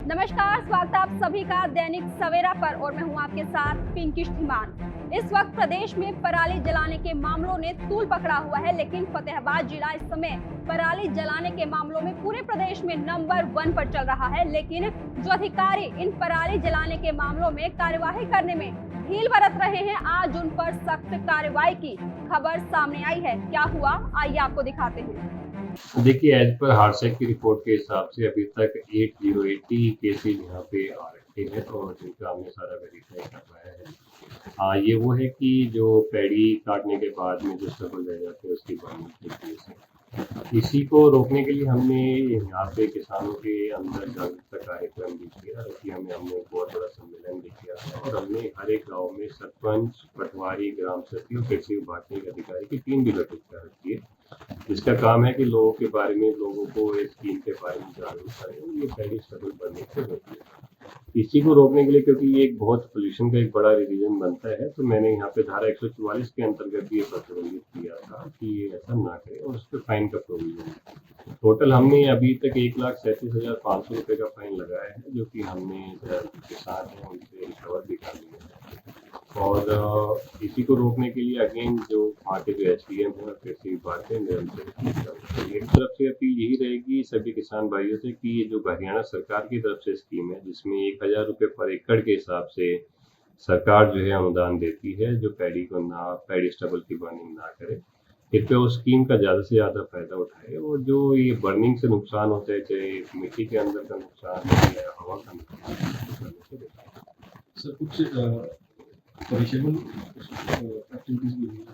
नमस्कार, स्वागत है आप सभी का दैनिक सवेरा पर और मैं हूं आपके साथ पिंकी धीमान। इस वक्त प्रदेश में पराली जलाने के मामलों ने तूल पकड़ा हुआ है, लेकिन फतेहाबाद जिला इस समय पराली जलाने के मामलों में पूरे प्रदेश में नंबर 1 पर चल रहा है। लेकिन जो अधिकारी इन पराली जलाने के मामलों में कार्यवाही करने में ढील बरत रहे हैं, आज उन पर सख्त कार्रवाई की खबर सामने आई है। क्या हुआ, आइए आपको दिखाते हैं। देखिए, एज पर हार्सेक की रिपोर्ट के हिसाब से अभी तक 8080 केसेज यहाँ पे आ रखे हैं और जिनका हमने सारा वेरीफाई करवाया है। ये वो है कि जो पैडी काटने के बाद में जो स्टबल रह जाते हैं उसकी बर्निंग के केस है। इसी को रोकने के लिए हमने यहाँ पे किसानों के अंदर जागरूकता कार्यक्रम भी किया, कि हमने एक बहुत बड़ा सम्मेलन भी किया है और हमने हर एक गाँव में सरपंच, पटवारी, ग्राम सचिव, कृषि विभाग के अधिकारी की टीम भी गठित कर रखी है, जिसका काम है कि लोगों के बारे में, लोगों को इस स्कीम के बारे में जागरूक करें और ये पैडी स्टबल बनने से रोके। इसी को रोकने के लिए, क्योंकि ये एक बहुत पोल्यूशन का एक बड़ा रीजन बनता है, तो मैंने यहाँ पे धारा 144 के अंतर्गत भी ये प्रतिबंधित किया था कि ये ऐसा ना करें और उस पर फाइन का प्रोविजन है। टोटल हमने अभी तक 1,37,500 रुपये का फाइन लगाया है, जो कि हमने किसान हैं उनसे रिकवर भी कर लिया है। और इसी को रोकने के लिए अगेन जो वहाँ के जो SDM है और कृषि विभाग है निरंतर मेरी तरफ से अपील यही रहेगी सभी किसान भाइयों से कि ये जो हरियाणा सरकार की तरफ से स्कीम है, जिसमें 1,000 रुपये पर एकड़ के हिसाब से सरकार जो है अनुदान देती है, जो पैडी स्टबल की बर्निंग ना करे, कृपया उस स्कीम का ज़्यादा से ज़्यादा फायदा उठाए। और जो ये बर्निंग से नुकसान होता है, चाहे मिट्टी के अंदर का नुकसान है या हवा का नुकसान, सर कुछ पनिशेबल एक्टिविटीज भी हुई।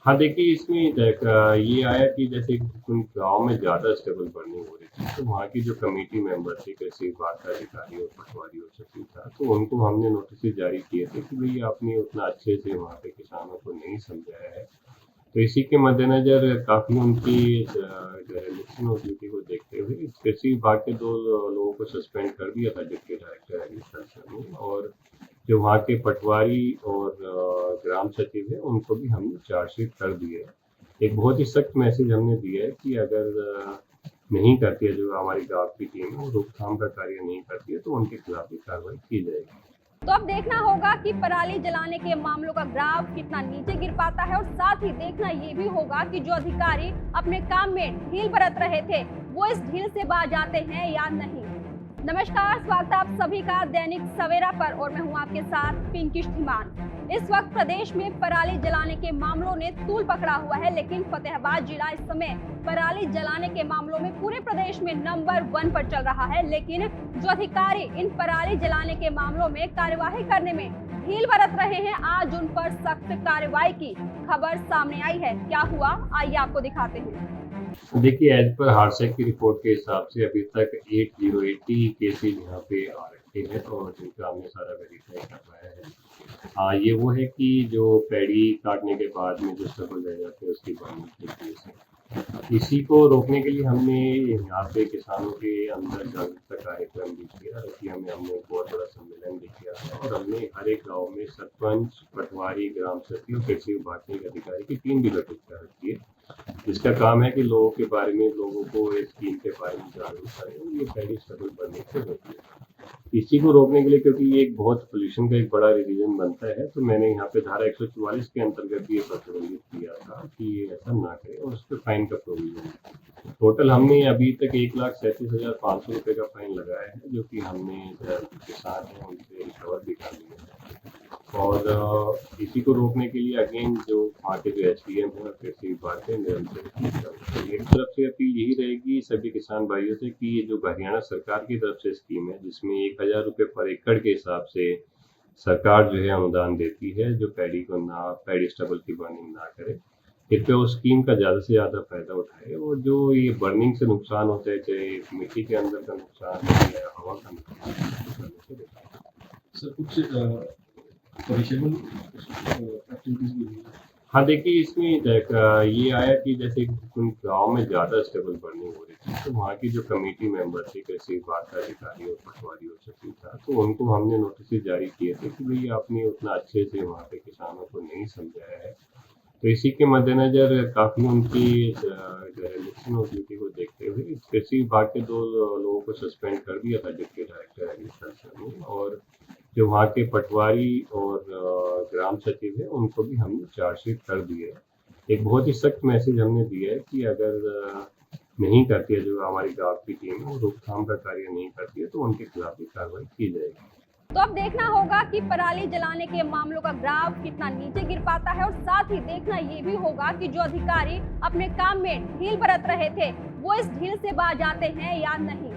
हाँ, देखिए इसमें ये आया कि जैसे कुछ गाँव में ज़्यादा स्टेबल बर्निंग हो रही थी, तो वहाँ की जो कमेटी मेंबर थे, कृषि विभाग का अधिकारी और पटवारी और सचिव था, तो उनको हमने नोटिस जारी किए थे कि भाई आपने उतना अच्छे से वहाँ पे किसानों को नहीं समझाया है। तो इसी के मद्देनजर काफ़ी उनकी रिलेक्शन ऑफ ड्यूटी को देखते हुए कृषि विभाग के 2 लोगों को सस्पेंड कर दिया था, डिप्टी डायरेक्टर एग्रीकल्चर ने, और जो वहाँ के पटवारी और ग्राम सचिव है उनको भी हमने चार्जशीट कर दी है। एक बहुत ही सख्त मैसेज हमने दिया है कि अगर नहीं करती है जो हमारी गाँव की टीम है, वो रोकथाम का कार्य नहीं करती है, तो उनके खिलाफ भी कार्रवाई की जाएगी। तो अब देखना होगा कि पराली जलाने के मामलों का ग्राफ कितना नीचे गिर पाता है और साथ ही देखना ये भी होगा कि जो अधिकारी अपने काम में ढील बरत रहे थे, वो इस ढील से बाज आते हैं या नहीं। नमस्कार, स्वागत है आप सभी का दैनिक सवेरा पर और मैं हूं आपके साथ पिंकी धीमान। इस वक्त प्रदेश में पराली जलाने के मामलों ने तूल पकड़ा हुआ है, लेकिन फतेहाबाद जिला इस समय पराली जलाने के मामलों में पूरे प्रदेश में नंबर 1 पर चल रहा है। लेकिन जो अधिकारी इन पराली जलाने के मामलों में कार्यवाही करने में ढील बरत रहे हैं, आज उन पर सख्त कार्रवाई की खबर सामने आई है। क्या हुआ, आइए आपको दिखाते हैं। देखिए, एज पर हार्सेक की रिपोर्ट के हिसाब से अभी तक 8080 केसेज यहाँ पे आ रखे हैं और जिनका हमने सारा वेरीफाई करवाया है। ये वो है कि जो पैडी काटने के बाद में जो स्टबल रह जाते हैं उसकी बर्निंग के केस है। इसी को रोकने के लिए हमने यहाँ पे किसानों के अंदर जागरूकता कार्यक्रम भी किया, कि हमने एक बहुत बड़ा सम्मेलन भी किया है और हमने हर एक गाँव में सरपंच, पटवारी, ग्राम सचिव, कृषि विभाग के अधिकारी की टीम भी गठित कर रखी है, जिसका काम है कि लोगों के बारे में, लोगों को इस स्कीम के बारे में जागरूक करें और ये पैडी स्टबल बनने से रोके। इसी को रोकने के लिए, क्योंकि ये एक बहुत पोल्यूशन का एक बड़ा रीजन बनता है, तो मैंने यहाँ पे धारा 144 के अंतर्गत भी ये प्रतिबंधित किया था कि ये ऐसा ना करें और उस पर फाइन का प्रोविजन है। टोटल हमने अभी तक 1,37,500 रुपये का फाइन लगाया है, जो कि हमने किसान हैं उनसे रिकवर भी कर लिया है। और इसी को रोकने के लिए अगेन जो वहाँ के जो SDM है और कृषि विभाग है निरंतर मेरी तरफ से अपील यही रहेगी सभी किसान भाइयों से कि ये जो हरियाणा सरकार की तरफ से स्कीम है, जिसमें 1,000 रुपये पर एकड़ के हिसाब से सरकार जो है अनुदान देती है, जो पैडी स्टबल की बर्निंग ना करे, कृपया उस स्कीम का ज़्यादा से ज़्यादा फायदा उठाए। और जो ये बर्निंग से नुकसान होता है, चाहे मिट्टी के अंदर का नुकसान है या हवा का नुकसान, सर कुछ पनिशेबल एक्टिविटीज भी हुई। हाँ, देखिए इसमें ये आया कि जैसे कुछ गाँव में ज़्यादा स्टेबल बर्निंग हो रही थी, तो वहाँ की जो कमेटी मेंबर थे, कृषि विभाग का अधिकारी और पटवारी और सचिव था, तो उनको हमने नोटिस जारी किए थे कि भाई आपने उतना अच्छे से वहाँ पे किसानों को नहीं समझाया है। तो इसी के मद्देनजर काफ़ी उनकी रिलेक्शन ऑफ ड्यूटी को देखते हुए कृषि विभाग के 2 लोगों को सस्पेंड कर दिया था, डिप्टी डायरेक्टर में, और जो वहाँ के पटवारी और ग्राम सचिव है उनको भी हमने चार्जशीट कर दी है। एक बहुत ही सख्त मैसेज हमने दिया है कि अगर नहीं करती है जो हमारी गाँव की टीम है, रोकथाम का कार्य नहीं करती है तो उनके खिलाफ भी कार्रवाई की जाएगी। तो अब देखना होगा कि पराली जलाने के मामलों का ग्राफ कितना नीचे गिर पाता है, और साथ ही देखना ये भी होगा कि जो अधिकारी अपने काम में ढील बरत रहे थे वो इस ढील से बाज आते हैं या नहीं।